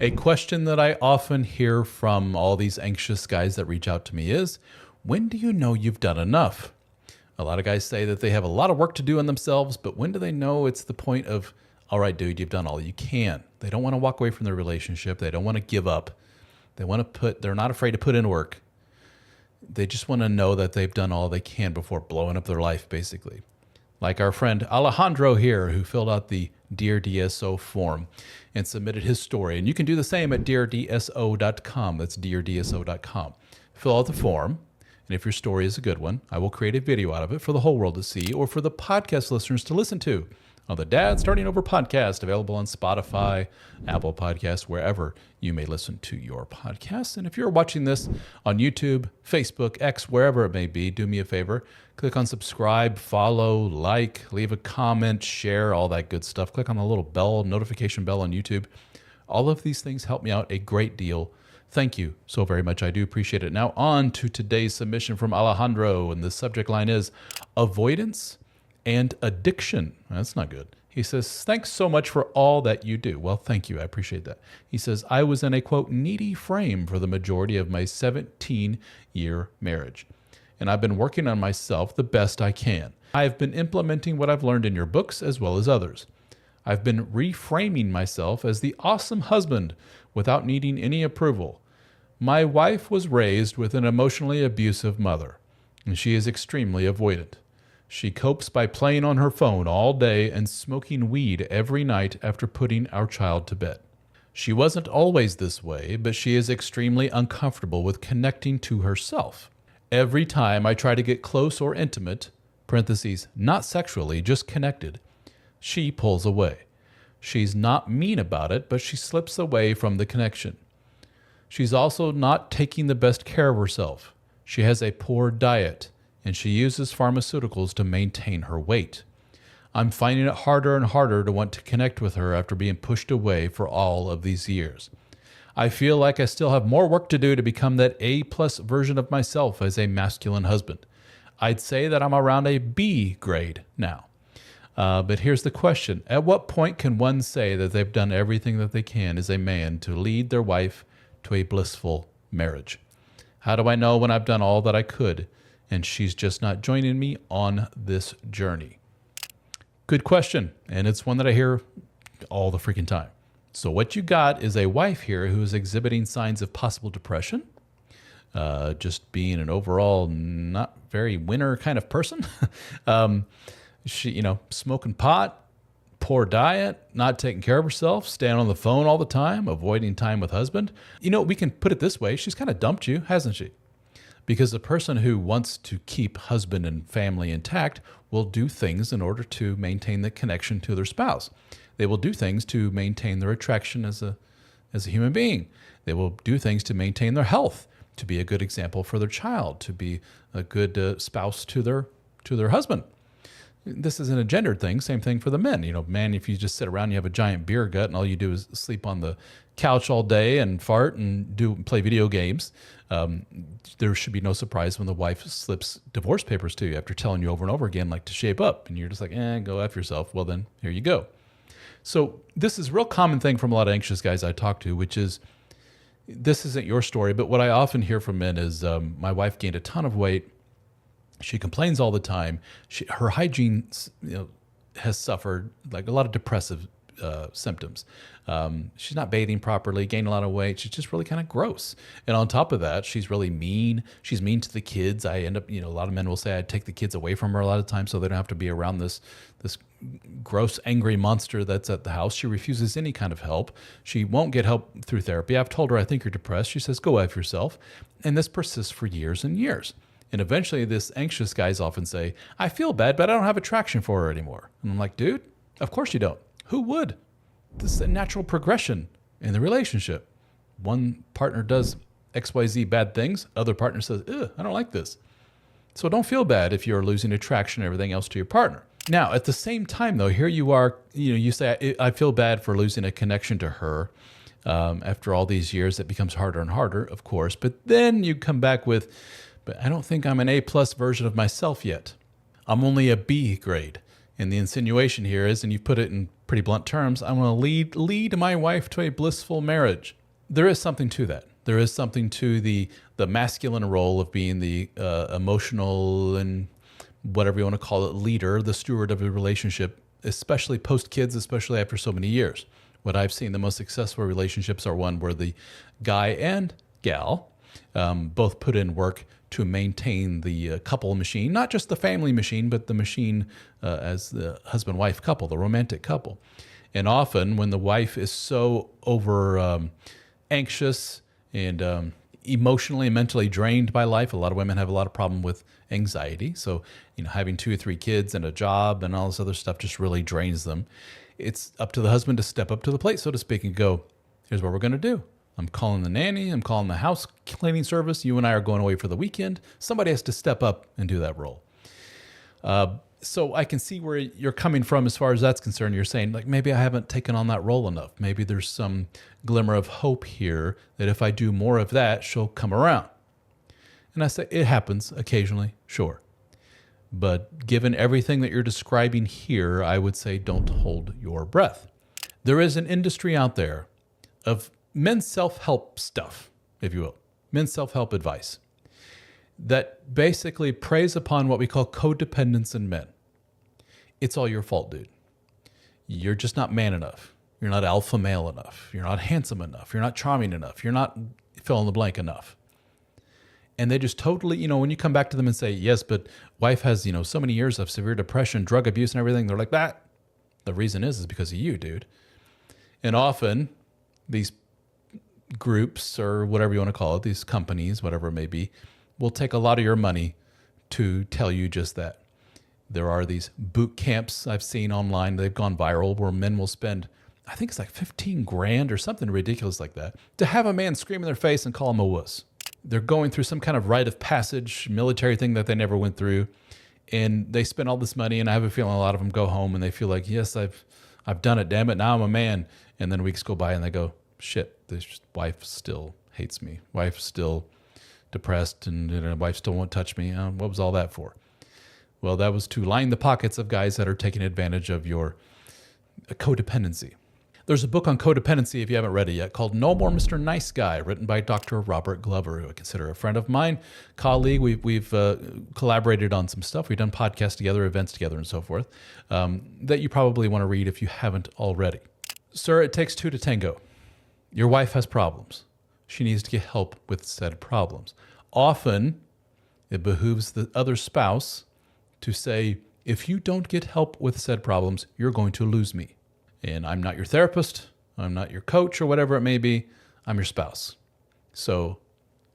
A question that I often hear from all these anxious guys that reach out to me is, when do you know you've done enough? A lot of guys say that they have a lot of work to do on themselves, but when do they know it's the point of, all right, dude, you've done all you can? They don't want to walk away from their relationship. They don't want to give up. They're not afraid to put in work. They just want to know that they've done all they can before blowing up their life, basically. Like our friend Alejandro here, who filled out the Dear DSO form and submitted his story. And you can do the same at deardso.com. That's deardso.com. Fill out the form. And if your story is a good one, I will create a video out of it for the whole world to see or for the podcast listeners to listen to on the Dad Starting Over podcast, available on Spotify, Apple Podcasts, wherever you may listen to your podcasts. And if you're watching this on YouTube, Facebook, X, wherever it may be, do me a favor. Click on subscribe, follow, like, leave a comment, share, all that good stuff. Click on the little bell, notification bell on YouTube. All of these things help me out a great deal. Thank you so very much. I do appreciate it. Now on to today's submission from Alejandro, and the subject line is avoidance and addiction. That's not good. He says, thanks so much for all that you do. Well, thank you. I appreciate that. He says, I was in a, quote, needy frame for the majority of my 17-year marriage, and I've been working on myself the best I can. I've been implementing what I've learned in your books as well as others. I've been reframing myself as the awesome husband without needing any approval. My wife was raised with an emotionally abusive mother, and she is extremely avoidant. She copes by playing on her phone all day and smoking weed every night after putting our child to bed. She wasn't always this way, but she is extremely uncomfortable with connecting to herself. Every time I try to get close or intimate, parentheses, not sexually, just connected, she pulls away. She's not mean about it, but she slips away from the connection. She's also not taking the best care of herself. She has a poor diet, and she uses pharmaceuticals to maintain her weight. I'm finding it harder and harder to want to connect with her after being pushed away for all of these years. I feel like I still have more work to do to become that A+ version of myself as a masculine husband. I'd say that I'm around a B grade now. But here's the question. At what point can one say that they've done everything that they can as a man to lead their wife to a blissful marriage? How do I know when I've done all that I could and she's just not joining me on this journey? Good question, and it's one that I hear all the freaking time. So what you got is a wife here who is exhibiting signs of possible depression, just being an overall not very winner kind of person. She, smoking pot, poor diet, not taking care of herself, staying on the phone all the time, avoiding time with husband. We can put it this way. She's kind of dumped you, hasn't she? Because the person who wants to keep husband and family intact will do things in order to maintain the connection to their spouse. They will do things to maintain their attraction as a human being. They will do things to maintain their health, to be a good example for their child, to be a good spouse to their husband. This isn't a gendered thing. Same thing for the men. Man, if you just sit around, you have a giant beer gut, and all you do is sleep on the couch all day and fart and play video games, there should be no surprise when the wife slips divorce papers to you after telling you over and over again, like, to shape up. And you're just like, go F yourself. Well, then here you go. So this is a real common thing from a lot of anxious guys I talk to, which is, this isn't your story, but what I often hear from men is, my wife gained a ton of weight. She complains all the time. Her hygiene, has suffered like a lot of depressive symptoms. She's not bathing properly, gained a lot of weight. She's just really kind of gross. And on top of that, she's really mean. She's mean to the kids. I end up, a lot of men will say I'd take the kids away from her a lot of times so they don't have to be around this gross, angry monster that's at the house. She refuses any kind of help. She won't get help through therapy. I've told her, I think you're depressed. She says, go F yourself. And this persists for years and years. And eventually this anxious guys often say, I feel bad, but I don't have attraction for her anymore. And I'm like, dude, of course you don't. Who would? This is a natural progression in the relationship. One partner does XYZ bad things. Other partner says, I don't like this. So don't feel bad if you're losing attraction and everything else to your partner. Now, at the same time, though, here you are, you say, I feel bad for losing a connection to her. After all these years, it becomes harder and harder, of course. But then you come back with, but I don't think I'm an A+ version of myself yet. I'm only a B grade. And the insinuation here is, and you've put it in pretty blunt terms, I want to lead my wife to a blissful marriage. There is something to that. There is something to the masculine role of being the emotional and whatever you want to call it, leader, the steward of a relationship, especially post-kids, especially after so many years. What I've seen, the most successful relationships are one where the guy and gal both put in work to maintain the couple machine, not just the family machine, but the machine as the husband-wife couple, the romantic couple. And often when the wife is so over anxious and emotionally and mentally drained by life, a lot of women have a lot of problem with anxiety. So, having 2 or 3 kids and a job and all this other stuff just really drains them. It's up to the husband to step up to the plate, so to speak, and go, here's what we're going to do. I'm calling the nanny. I'm calling the house cleaning service. You and I are going away for the weekend. Somebody has to step up and do that role. So I can see where you're coming from as far as that's concerned. You're saying, like, maybe I haven't taken on that role enough. Maybe there's some glimmer of hope here that if I do more of that, she'll come around. And I say, it happens occasionally, sure. But given everything that you're describing here, I would say don't hold your breath. There is an industry out there of men's self-help stuff, if you will, men's self-help advice that basically preys upon what we call codependence in men. It's all your fault, dude. You're just not man enough. You're not alpha male enough. You're not handsome enough. You're not charming enough. You're not fill in the blank enough. And they just totally, when you come back to them and say, yes, but wife has, so many years of severe depression, drug abuse and everything, they're like, that. The reason is because of you, dude. And often these groups or whatever you want to call it, these companies, whatever it may be, will take a lot of your money to tell you just that. There are these boot camps I've seen online. They've gone viral where men will spend, I think it's like 15 grand or something ridiculous like that, to have a man scream in their face and call him a wuss. They're going through some kind of rite of passage military thing that they never went through. And they spend all this money, and I have a feeling a lot of them go home and they feel like, yes, I've done it, damn it, now I'm a man. And then weeks go by and they go, shit, this wife still hates me. Wife's still depressed, and wife still won't touch me. What was all that for? Well, that was to line the pockets of guys that are taking advantage of your codependency. There's a book on codependency, if you haven't read it yet, called No More Mr. Nice Guy, written by Dr. Robert Glover, who I consider a friend of mine, colleague. We've collaborated on some stuff. We've done podcasts together, events together, and so forth, that you probably want to read if you haven't already. Sir, it takes 2 to tango. Your wife has problems. She needs to get help with said problems. Often, it behooves the other spouse to say, if you don't get help with said problems, you're going to lose me. And I'm not your therapist, I'm not your coach or whatever it may be, I'm your spouse. So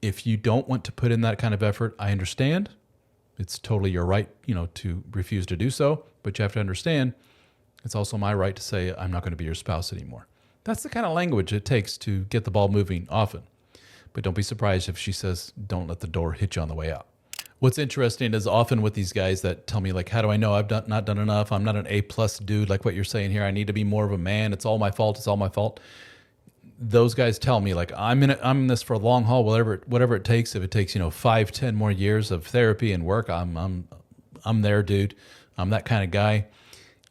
if you don't want to put in that kind of effort, I understand. It's totally your right, to refuse to do so, but you have to understand it's also my right to say I'm not going to be your spouse anymore. That's the kind of language it takes to get the ball moving often. But don't be surprised if she says, don't let the door hit you on the way out. What's interesting is often with these guys that tell me, like, how do I know I've not done enough? I'm not an A+ dude, like what you're saying here. I need to be more of a man. It's all my fault. It's all my fault. Those guys tell me, like, I'm in this for a long haul, whatever it takes. If it takes, 5, 10 more years of therapy and work, I'm there, dude. I'm that kind of guy.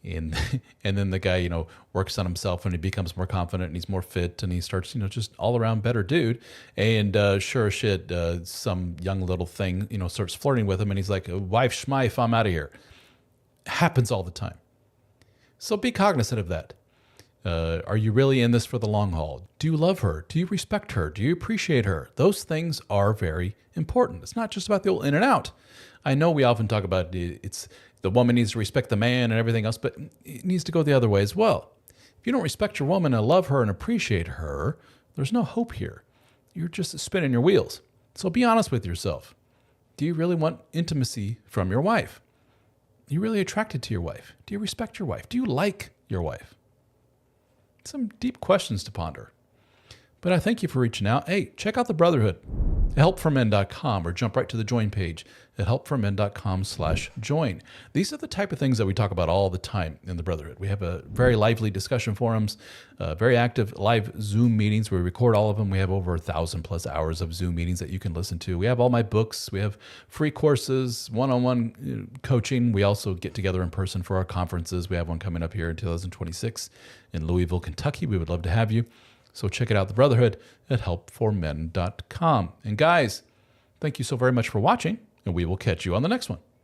And then the guy, works on himself and he becomes more confident and he's more fit and he starts, just all around better dude. And sure as shit, some young little thing, starts flirting with him and he's like, wife schmife, I'm out of here. Happens all the time. So be cognizant of that. Are you really in this for the long haul? Do you love her? Do you respect her? Do you appreciate her? Those things are very important. It's not just about the old in and out. I know we often talk about it's the woman needs to respect the man and everything else, but it needs to go the other way as well. If you don't respect your woman and love her and appreciate her, there's no hope here. You're just spinning your wheels. So be honest with yourself. Do you really want intimacy from your wife? Are you really attracted to your wife? Do you respect your wife? Do you like your wife? Some deep questions to ponder. But I thank you for reaching out. Hey, check out the Brotherhood. helpformen.com or jump right to the join page at helpformen.com/join. These are the type of things that we talk about all the time in the Brotherhood. We have a very lively discussion forums, very active live Zoom meetings. We record all of them. We have over 1,000+ hours of Zoom meetings that you can listen to. We have all my books. We have free courses, one-on-one coaching. We also get together in person for our conferences. We have one coming up here in 2026 in Louisville, Kentucky. We would love to have you. So check it out, the Brotherhood, at helpformen.com. And guys, thank you so very much for watching, and we will catch you on the next one.